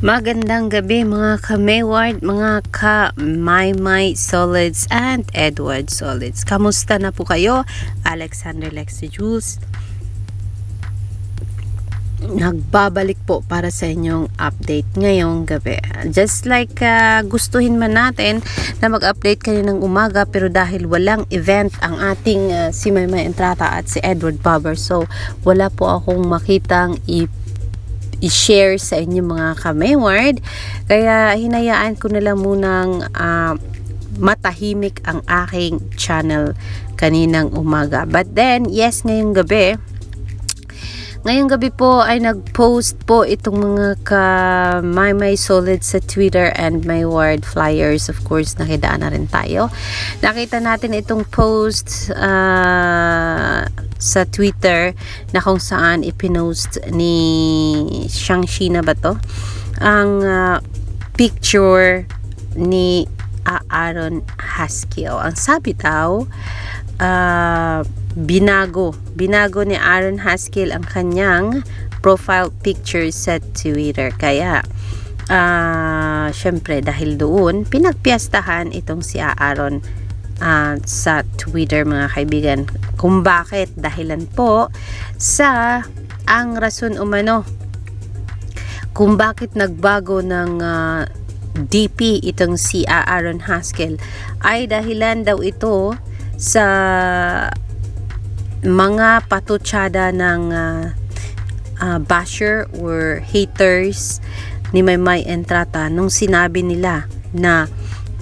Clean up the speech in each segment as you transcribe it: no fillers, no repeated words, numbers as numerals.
Magandang gabi mga ka-Mayward, mga ka-Maymay Solids and Edward Solids. Kamusta na po kayo? Alexander Lexi Jules. Nagbabalik po para sa inyong update ngayong gabi. Just like gustuhin man natin na mag-update kayo ng umaga, pero dahil walang event ang ating si Maymay Entrata at si Edward Barber, so wala po akong makitang i-share sa inyo mga ka-Mayward. Kaya hinayaan ko na lang munang matahimik ang aking channel kaninang umaga. But then, yes, ngayong gabi po ay nag-post po itong mga ka-Maymay Solid sa Twitter and Mayward Flyers. Of course, nakidaan na rin tayo. Nakita natin itong post sa Twitter na kung saan ipinost ni Shang-Chi na ba to? Ang picture ni Aaron Haskell. Ang sabi daw, binago ni Aaron Haskell ang kanyang profile picture sa Twitter. Kaya syempre dahil doon pinagpiyastahan itong si Aaron sa Twitter, mga kaibigan. Kung bakit? Dahilan po sa ang rason umano kung bakit nagbago ng DP itong si Aaron Haskell ay dahilan daw ito sa mga patutsada ng basher or haters ni Maymay Entrata nung sinabi nila na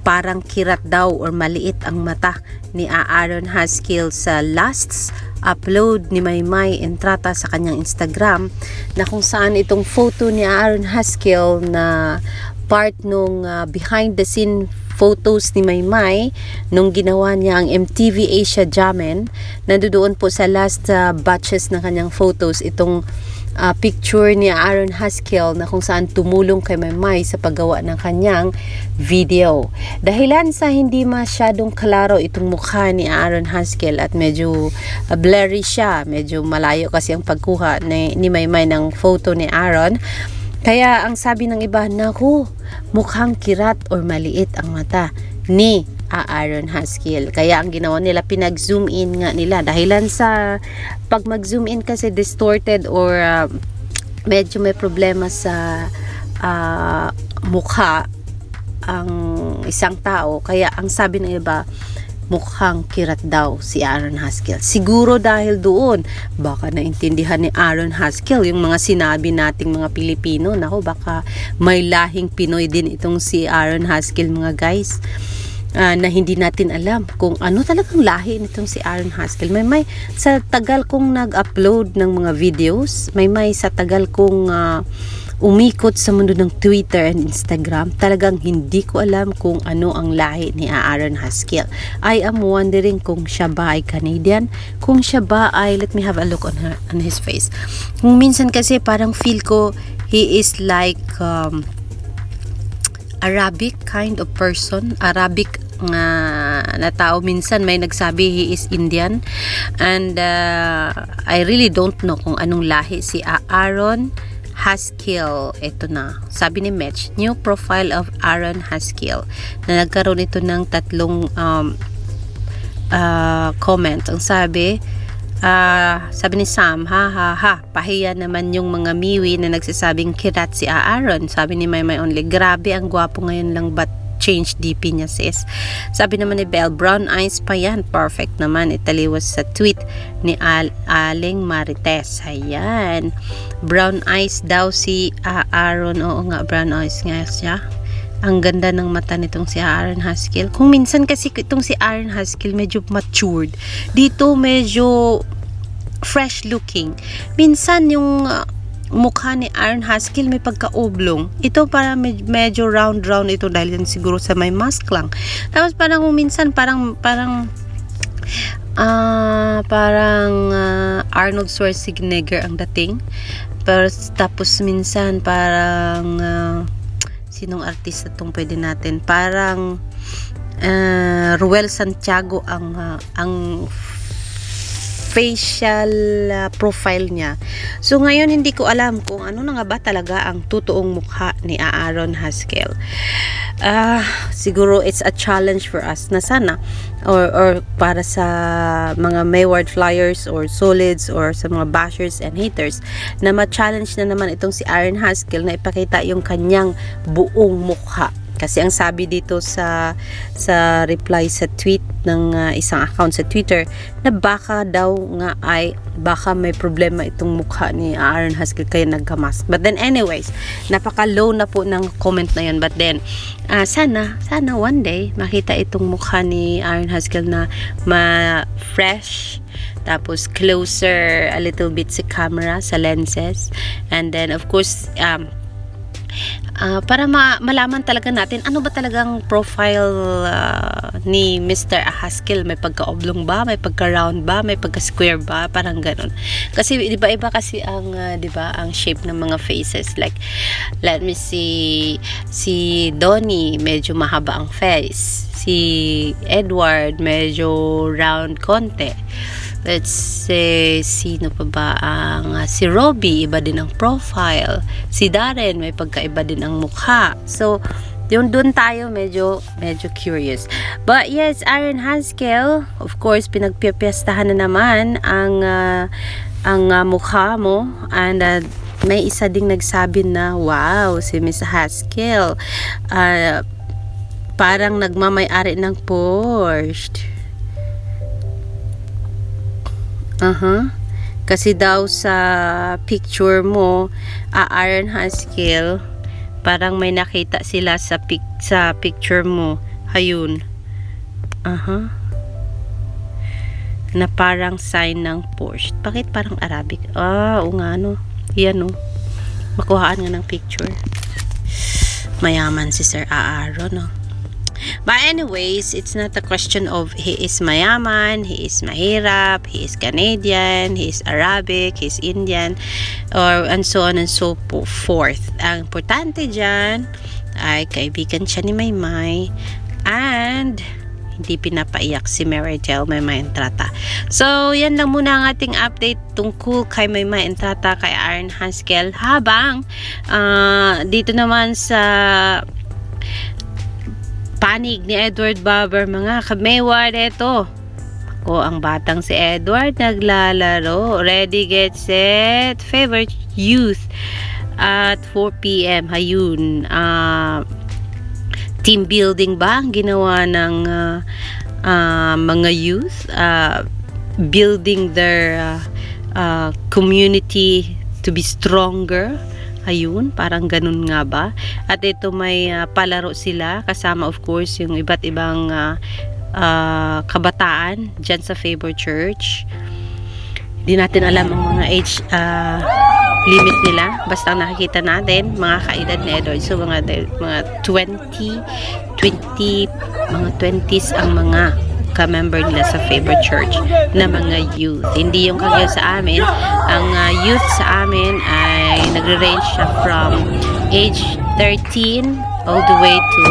parang kirat daw or maliit ang mata ni Aaron Haskell sa last upload ni Maymay Entrata sa kanyang Instagram, na kung saan itong photo ni Aaron Haskell na part nung behind the scene photos ni Maymay nung ginawa niya ang MTV Asia Jamen. Nandoon po sa last batches ng kanyang photos itong picture ni Aaron Haskell na kung saan tumulong kay Maymay sa paggawa ng kanyang video. Dahilan sa hindi masyadong klaro itong mukha ni Aaron Haskell at medyo blurry siya, medyo malayo kasi ang pagkuha ni Maymay ng photo ni Aaron. Kaya ang sabi ng iba, naku, mukhang kirat or maliit ang mata ni Aaron Haskell. Kaya ang ginawa nila, pinag-zoom in nga nila. Dahilan sa pag mag-zoom in kasi distorted or medyo may problema sa mukha ang isang tao. Kaya ang sabi ng iba, mukhang kirat daw si Aaron Haskell. Siguro dahil doon, baka naintindihan ni Aaron Haskell yung mga sinabi nating mga Pilipino. Naku, baka may lahing Pinoy din itong si Aaron Haskell, mga guys. Na hindi natin alam kung ano talagang lahi nitong si Aaron Haskell. May sa tagal kong nag-upload ng mga videos, may sa tagal kong umikot sa mundo ng Twitter and Instagram, talagang hindi ko alam kung ano ang lahi ni Aaron Haskell. I am wondering kung siya ba ay Canadian, kung siya ba ay, let me have a look on his face. Kung minsan kasi parang feel ko he is like Arabic kind of person, Arabic na tao. Minsan may nagsabi he is Indian, and I really don't know kung anong lahi si Aaron Haskell. Ito na, sabi ni Mitch, new profile of Aaron Haskell, na nagkaroon ito ng tatlong comment. Ang sabi ni Sam, pahiya naman yung mga miwi na nagsasabing kirat si Aaron. Sabi ni Maymay Only, grabe ang gwapo ngayon lang, but change DP niya, sis. Sabi naman ni Belle, brown eyes pa yan, perfect naman. Italiwas sa tweet ni Aling Marites. Ayan, brown eyes daw si Aaron. Oo nga, brown eyes nga siya. Ang ganda ng mata nitong si Aaron Haskell. Kung minsan kasi itong si Aaron Haskell medyo matured, dito medyo fresh looking. Minsan yung mukha ni Aaron Haskell may pagka-oblong. Ito parang medyo round ito dahil yan siguro sa may mask lang. Tapos parang minsan parang Arnold Schwarzenegger ang dating. Pero tapos minsan parang sinong artista tong pwede natin? Parang Ruel Santiago ang facial profile niya. So ngayon hindi ko alam kung ano na nga ba talaga ang totoong mukha ni Aaron Haskell. Siguro it's a challenge for us na sana or para sa mga Mayward flyers or solids or sa mga bashers and haters na ma-challenge na naman itong si Aaron Haskell na ipakita yung kanyang buong mukha. Kasi ang sabi dito sa reply sa tweet ng isang account sa Twitter na baka daw nga ay baka may problema itong mukha ni Aaron Haskell kaya nagkamask. But then anyways, napaka-low na po ng comment na yun. But then sana one day makita itong mukha ni Aaron Haskell na fresh, tapos closer a little bit sa camera, sa lenses, and then of course para malaman talaga natin ano ba talagang profile ni Mr. Haskell. May pagka-oblong ba, may pagka-round ba, may pagka-square ba, parang ganun. Kasi iba-iba kasi ang 'di ba, ang shape ng mga faces. Like let me see, si Donnie medyo mahaba ang face, si Edward medyo round konti. Let's say, sino pa ba ang si Robbie, iba din ang profile. Si Darren, may pagkaiba din ang mukha. So, doon tayo medyo curious. But yes, Aaron Haskell, of course, pinagpipiyastahan na naman ang mukha mo. And may isa ding nagsabi na, wow, si Miss Haskell, parang nagmamay-ari ng Porsche. Kasi daw sa picture mo, Aaron Haskell, parang may nakita sila sa picture mo. Ayun. Na parang sign ng Porsche. Bakit parang Arabic? Oo nga, no. Yan, no. Makuhaan nga ng picture. Mayaman si Sir Aaron, no. But anyways, it's not a question of he is mayaman, he is mahirap, he is Canadian, he is Arabic, he is Indian, and so on and so forth. Ang importante dyan ay kaibigan siya ni Maymay and hindi pinapaiyak si Maricel Maymay Entrata. So, yan lang muna ang ating update tungkol kay Maymay Entrata, kay Aaron Haskell. Habang dito naman sa panig ni Edward Barber, mga ka-Mayward, eto. Ang batang si Edward naglalaro. Ready, get, set. Favorite youth at 4 p.m. Ayun. Team building ba ang ginawa ng mga youth? Building their community to be stronger. Ayun, parang ganun nga ba? At ito may palaro sila kasama of course yung iba't ibang kabataan dyan sa Favor Church. Hindi natin alam ang mga age limit nila. Basta nakikita natin mga kaedad ni Edward. So mga 20, mga 20s ang mga ka-member nila sa Favor Church na mga youth. Hindi yung kagaya sa amin. Ang youth sa amin ay nagre-range siya from age 13 all the way to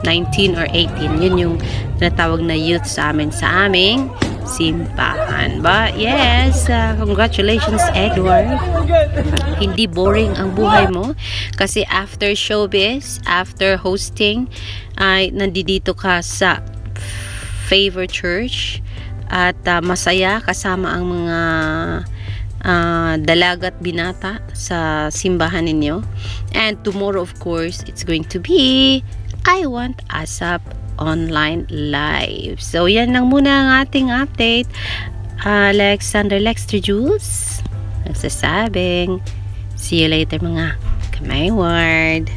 19 or 18. Yun yung natawag na youth sa amin sa aming simbahan. But yes, congratulations Edward. Hindi boring ang buhay mo kasi after showbiz, after hosting, ay nandito ka sa Favor Church at masaya kasama ang mga dalaga at binata sa simbahan ninyo. And tomorrow of course it's going to be I Want ASAP online live. So yan lang muna ang ating update. Alexander Lexter Jules nagsasabing see you later mga ka-Mayward.